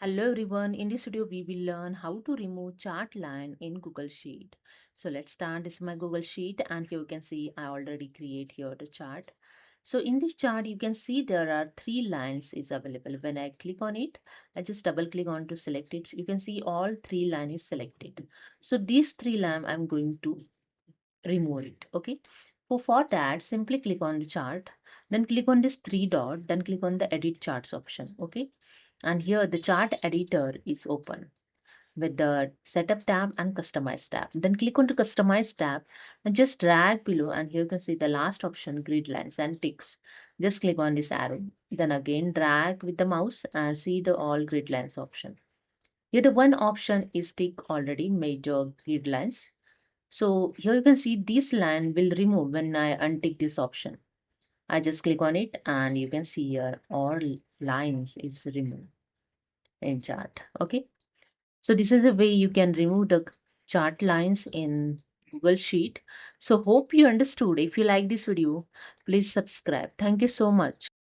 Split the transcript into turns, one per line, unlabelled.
Hello everyone, in this video we will learn how to remove chart line in Google Sheet. So let's start. This is my Google Sheet and here you can see I already create here the chart. So in this chart you can see there are three lines is available. When I click on it, I just double click on to select it. You can see all three line is selected. So these three line I'm going to remove it. Okay. So for that simply click on the chart, then click on this three dot, then click on the edit charts option. Okay, and here the chart editor is open with the setup tab and customize tab. Then click on the customize tab and just drag below, and here you can see the last option grid lines and ticks. Just click on this arrow, then again drag with the mouse and see the all grid lines option. Here the one option is tick already major grid lines. So here you can see this line will remove when I untick this option. I just click on it and you can see here all lines is removed in chart. Okay, so this is the way you can remove the chart lines in Google Sheet. So hope you understood. If you like this video, please subscribe. Thank you so much.